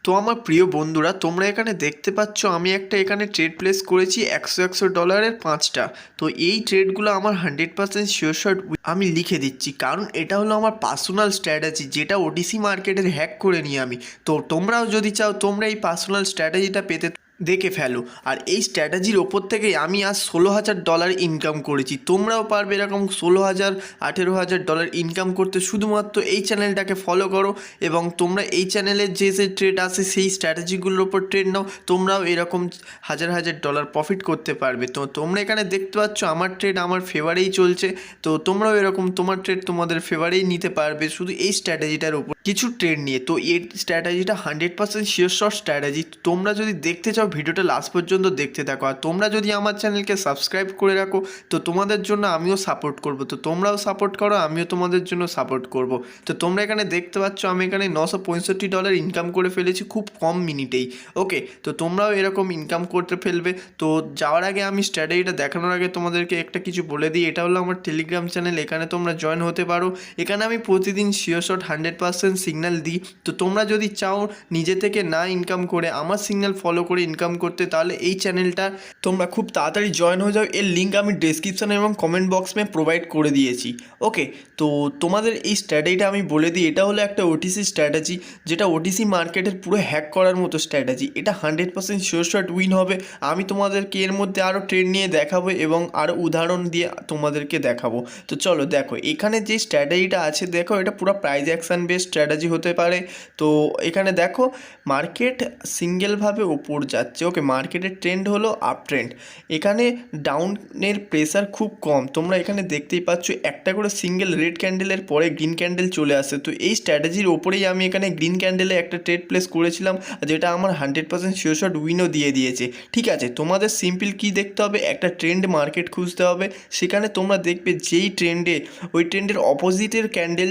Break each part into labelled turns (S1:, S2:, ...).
S1: তো আমার প্রিয় বন্ধুরা, তোমরা এখানে দেখতে পাচ্ছ আমি একটা এখানে ট্রেড প্লেস করেছি 100 5টা। তো এই ট্রেডগুলো আমার 100% শিওর শট আমি লিখে দিচ্ছি, কারণ এটা হলো আমার পার্সোনাল স্ট্র্যাটেজি, যেটা ওটিসি মার্কেটের হ্যাক করে নিই আমি। তো তোমরাও যদি চাও তোমরা এই পার্সোনাল স্ট্র্যাটেজিটা পেতে দেখে ফেলো। আর এই স্ট্র্যাটেজির ওপর থেকেই আমি আজ $16,000 ইনকাম করেছি। তোমরাও পারবে এরকম 16,000 $18,000 ইনকাম করতে। শুধুমাত্র এই চ্যানেলটাকে ফলো করো এবং তোমরা এই চ্যানেলের যে যে ট্রেড আছে সেই স্ট্র্যাটেজিগুলোর ওপর ট্রেড নাও, তোমরাও এরকম হাজার হাজার ডলার প্রফিট করতে পারবে। তো তোমরা এখানে দেখতে পাচ্ছ আমার ট্রেড আমার ফেভারেই চলছে। তো তোমরাও এরকম তোমার ট্রেড তোমাদের ফেভারেই নিতে পারবে শুধু এই স্ট্র্যাটেজিটার উপর কিছু ট্রেড নিয়ে। তো এই স্ট্র্যাটেজিটা 100% শিওর শট স্ট্র্যাটেজি। তোমরা যদি দেখতে চাও ভিডিওটা লাস্ট পর্যন্ত দেখতে থাকো। আর তোমরা যদি আমার চ্যানেলকে সাবস্ক্রাইব করে রাখো তো তোমাদের জন্য আমিও সাপোর্ট করব। তো তোমরাও সাপোর্ট করো, আমিও তোমাদের জন্য সাপোর্ট করব। তো তোমরা এখানে দেখতে পাচ্ছ আমি এখানে $965 ইনকাম করে ফেলেছি খুব কম মিনিটেই। ওকে, তো তোমরাও এরকম ইনকাম করতে ফেলবে। তো যাওয়ার আগে আমি স্ট্র্যাটেজিটা দেখানোর আগে তোমাদেরকে একটা কিছু বলে দিই। এটা হলো আমার টেলিগ্রাম চ্যানেল, এখানে তোমরা জয়েন হতে পারো। এখানে আমি প্রতিদিন শিওর শট 100% সিগন্যাল দিই। তো তোমরা যদি চাও নিজে থেকে না ইনকাম করে আমার সিগন্যাল ফলো করে ইনকাম করতে, তাহলে এই চ্যানেলটা তোমরা খুব তাড়াতাড়ি জয়েন হয়ে যাও। এর লিঙ্ক আমি ডেসক্রিপশানে এবং কমেন্ট বক্সে প্রোভাইড করে দিয়েছি। ওকে, তো তোমাদের এই স্ট্র্যাটেজিটা আমি বলে দিই। এটা হলো একটা ওটিসি স্ট্র্যাটেজি, যেটা ওটিসি মার্কেটের পুরো হ্যাক করার মতো স্ট্র্যাটেজি। এটা 100% শিওর শট উইন হবে। আমি তোমাদেরকে এর মধ্যে আরও ট্রেড নিয়ে দেখাবো এবং আরও উদাহরণ দিয়ে তোমাদেরকে দেখাবো। তো চলো দেখো, এখানে যে স্ট্র্যাটেজিটা আছে দেখো, এটা পুরো প্রাইজ অ্যাকশান বেসড স্ট্র্যাটেজি হতে পারে। তো এখানে দেখো মার্কেট সিঙ্গেলভাবে ওপর যাচ্ছে। ওকে, মার্কেটের ট্রেন্ড হলো আপ ট্রেন্ড। এখানে ডাউনের প্রেসার খুব কম। তোমরা এখানে দেখতেই পাচ্ছ একটা করে সিঙ্গেল রেড ক্যান্ডেলের পরে গ্রিন ক্যান্ডেল চলে আসে। তো এই স্ট্র্যাটেজির ওপরেই আমি এখানে গ্রিন ক্যান্ডেলে একটা ট্রেড প্লেস করেছিলাম, যেটা আমার 100% শিওর শট উইনও দিয়ে দিয়েছে। ঠিক আছে, তোমাদের সিম্পল কি দেখতে হবে, একটা ট্রেন্ড মার্কেট খুঁজতে হবে। সেখানে তোমরা দেখবে যেই ট্রেন্ডে ওই ট্রেন্ডের অপোজিটের ক্যান্ডেল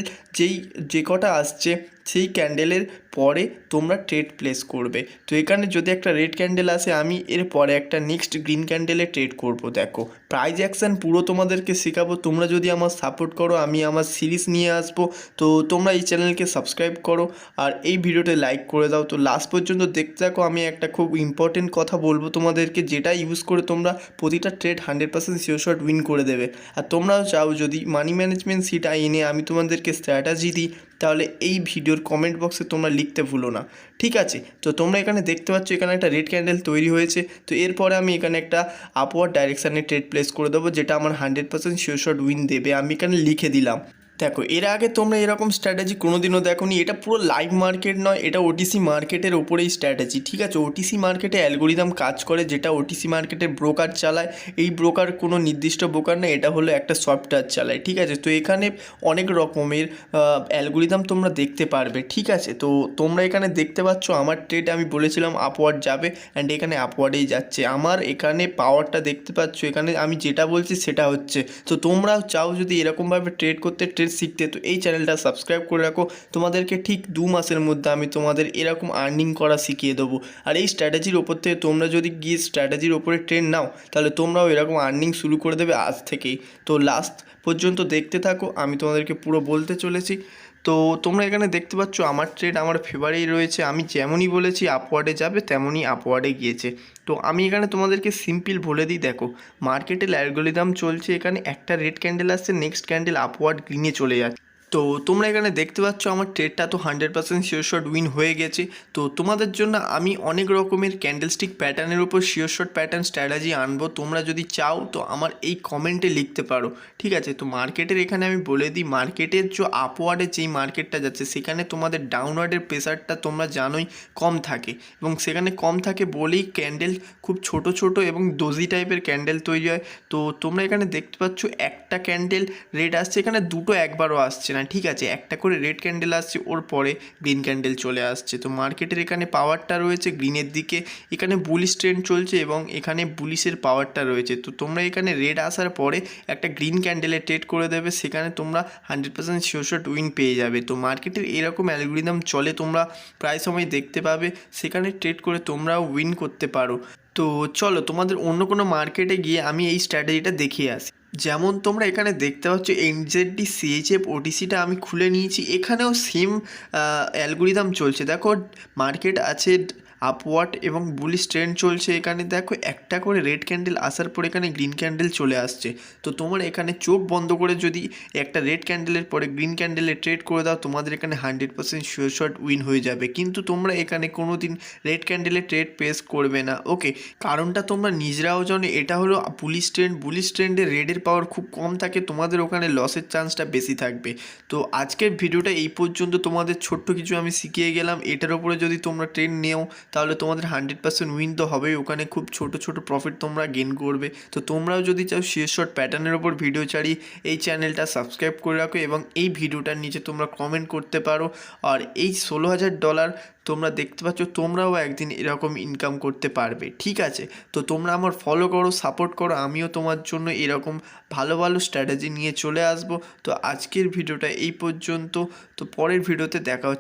S1: যে কটা আসছে সেই ক্যান্ডেলের পরে তোমরা ট্রেড প্লেস করবে। তো এখানে যদি একটা রেড ক্যান্ডেল আসে, আমি এর পরে একটা নেক্সট গ্রিন ক্যান্ডেলে ট্রেড করব। দেখো প্রাইজ অ্যাকশান পুরো তোমাদেরকে শেখাবো। তোমরা যদি আমার সাপোর্ট করো, আমি আমার সিরিজ নিয়ে আসবো। তো তোমরা এই চ্যানেলকে সাবস্ক্রাইব করো আর এই ভিডিওতে লাইক করে দাও। তো লাস্ট পর্যন্ত দেখতে থাকো। আমি একটা খুব ইম্পর্টেন্ট কথা বলবো তোমাদেরকে, যেটা ইউজ করে তোমরা প্রতিটা ট্রেড 100% শিওর শট উইন করে দেবে। আর তোমরাও চাও যদি মানি ম্যানেজমেন্ট সিটা এনে আমি তোমাদেরকে স্ট্র্যাটেজি দিই, তাহলে এই ভিডিওর কমেন্ট বক্সে তোমরা লিখতে ভুলো না। ঠিক আছে, তো তোমরা এখানে দেখতে পাচ্ছ এখানে একটা রেড ক্যান্ডেল তৈরি হয়েছে। তো এরপরে আমি এখানে একটা আপওয়ার্ড ডাইরেকশানে ট্রেড প্লেস করে দেবো, যেটা আমার 100% শিওর শট উইন দেবে। আমি এখানে লিখে দিলাম। দেখো এর আগে তোমরা এরকম স্ট্র্যাটেজি কোনোদিনও দেখোনি। এটা পুরো লাইভ মার্কেট নয়, এটা ওটিসি মার্কেটের ওপরেই স্ট্র্যাটেজি। ঠিক আছে, ওটিসি মার্কেটে অ্যালগোরিদম কাজ করে, যেটা ওটিসি মার্কেটের ব্রোকার চালায়। এই ব্রোকার কোনো নির্দিষ্ট ব্রোকার না, এটা হলো একটা সফটওয়্যার চালায়। ঠিক আছে, তো এখানে অনেক রকমের অ্যালগোরিদম তোমরা দেখতে পারবে। ঠিক আছে, তো তোমরা এখানে দেখতে পাচ্ছ আমার ট্রেড আমি বলেছিলাম আপওয়ার্ড যাবে, অ্যান্ড এখানে আপওয়ার্ডেই যাচ্ছে। আমার এখানে পাওয়ারটা দেখতে পাচ্ছ, এখানে আমি যেটা বলছি সেটা হচ্ছে। তো তোমরাও চাও যদি এরকমভাবে ট্রেড করতে, ট্রেড শিখতে, তো এই চ্যানেলটা সাবস্ক্রাইব করে রাখো। তোমাদেরকে ঠিক 2 মাসের মধ্যে আমি তোমাদের এরকম আর্নিং করা শিখিয়ে দেবো। আর এই স্ট্র্যাটেজির ওপর থেকে তোমরা যদি গিয়ে স্ট্র্যাটেজির ওপরে ট্রেড নাও, তাহলে তোমরাও এরকম আর্নিং শুরু করে দেবে আজ থেকেই। তো লাস্ট পর্যন্ত দেখতে থাকো, আমি তোমাদেরকে পুরো বলতে চলেছি। তো তোমরা এখানে দেখতে পাচ্ছ আমার ট্রেড আমার ফেভারেই রয়েছে। আমি যেমনই বলেছি আপওয়ার্ডে যাবে, তেমনই আপওয়ার্ডে গিয়েছে। তো আমি এখানে তোমাদেরকে সিম্পল বলে দিই। দেখো মার্কেটের অ্যালগোরিদম চলছে, এখানে একটা রেড ক্যান্ডেল আসছে, নেক্সট ক্যান্ডেল আপওয়ার্ড গ্রিনে চলে যাচ্ছে। তো তোমরা এখানে দেখতে পাচ্ছ আমার ট্রেডটা তো 100% শিওর শট উইন হয়ে গেছে। তো তোমাদের জন্য আমি অনেক রকমের ক্যান্ডেলস্টিক প্যাটার্নের উপর শিওর শট প্যাটার্ন স্ট্র্যাটেজি আনবো। তোমরা যদি চাও তো আমার এই কমেন্টে লিখতে পারো। ঠিক আছে, তো মার্কেটের এখানে আমি বলে দিই, মার্কেটের যে আপওয়ার্ডে যেই মার্কেটটা যাচ্ছে সেখানে তোমাদের ডাউনওয়ার্ডের প্রেসারটা তোমরা জানোই কম থাকে, এবং সেখানে কম থাকে বলেই ক্যান্ডেল খুব ছোট ছোট এবং ডোজি টাইপের ক্যান্ডেল তৈরি হয়। তো তোমরা এখানে দেখতে পাচ্ছ একটা ক্যান্ডেল রেড আসছে, এখানে দুটো একবারও আসছে না। ঠিক আছে, একটা করে রেড ক্যান্ডেল আসছে, ওর পরে গ্রিন ক্যান্ডেল চলে আসছে। তো মার্কেটের এখানে পাওয়ারটা রয়েছে গ্রিনের দিকে, এখানে বুলিশ ট্রেন্ড চলছে এবং এখানে বুলিশের পাওয়ারটা রয়েছে। তো তোমরা এখানে রেড আসার পরে একটা গ্রিন ক্যান্ডেলে ট্রেড করে দেবে, সেখানে তোমরা 100% শিওর শট উইন পেয়ে যাবে। তো মার্কেটের এরকম অ্যালগোরিদম চলে, তোমরা প্রায় সময় দেখতে পাবে। সেখানে ট্রেড করে তোমরাও উইন করতে পারো। তো চলো তোমাদের অন্য কোনো মার্কেটে গিয়ে আমি এই স্ট্র্যাটেজিটা দেখিয়ে আসি। যেমন তোমরা এখানে দেখতে পাচ্ছ এনজেডডি সিএইচএফ ওটিসিটা আমি খুলে নিয়েছি, এখানেও সেম অ্যালগোরিদম চলছে। দেখো মার্কেট আছে আপওয়ার্ড এবং বুলিশ ট্রেন্ড চলছে। এখানে দেখো একটা করে রেড ক্যান্ডেল আসার পর এখানে গ্রিন ক্যান্ডেল চলে আসছে। তো তোমরা এখানে চোখ বন্ধ করে যদি একটা রেড ক্যান্ডেলের পরে গ্রিন ক্যান্ডেলে ট্রেড করে দাও, তোমাদের এখানে 100% শিওর শট উইন হয়ে যাবে। কিন্তু তোমরা এখানে কোনো দিন রেড ক্যান্ডেলে ট্রেড প্লেস করবে না, ওকে? কারণটা তোমরা নিজেরাও জানো, এটা হলো বুলিশ ট্রেন্ডে রেডের পাওয়ার খুব কম থাকে, তোমাদের ওখানে লসের চান্সটা বেশি থাকবে। তো আজকের ভিডিওটা এই পর্যন্ত, তোমাদের ছোট্ট কিছু আমি শিখিয়ে গেলাম। এটার উপরে যদি তোমরা ট্রেড নেও তাহলে তোমাদের 100% উইন তো হবেই, ওখানে খুব ছোট ছোট প্রফিট তোমরা গেন করবে। তো তোমরাও যদি চাও শিওর শট প্যাটার্নের ওপর ভিডিও ছাড়ি, এই চ্যানেলটা সাবস্ক্রাইব করে রাখো এবং এই ভিডিওটার নিচে তোমরা কমেন্ট করতে পারো। আর এই $16,000 তোমরা দেখতে পাচ্ছ, তোমরাও একদিন এরকম ইনকাম করতে পারবে, ঠিক আছে? তো তোমরা আমার ফলো করো, সাপোর্ট করো, আমিও তোমার জন্য এরকম ভালো ভালো স্ট্র্যাটেজি নিয়ে চলে আসবো। তো আজকের ভিডিওটা এই পর্যন্ত, তো পরের ভিডিওতে দেখা হচ্ছে।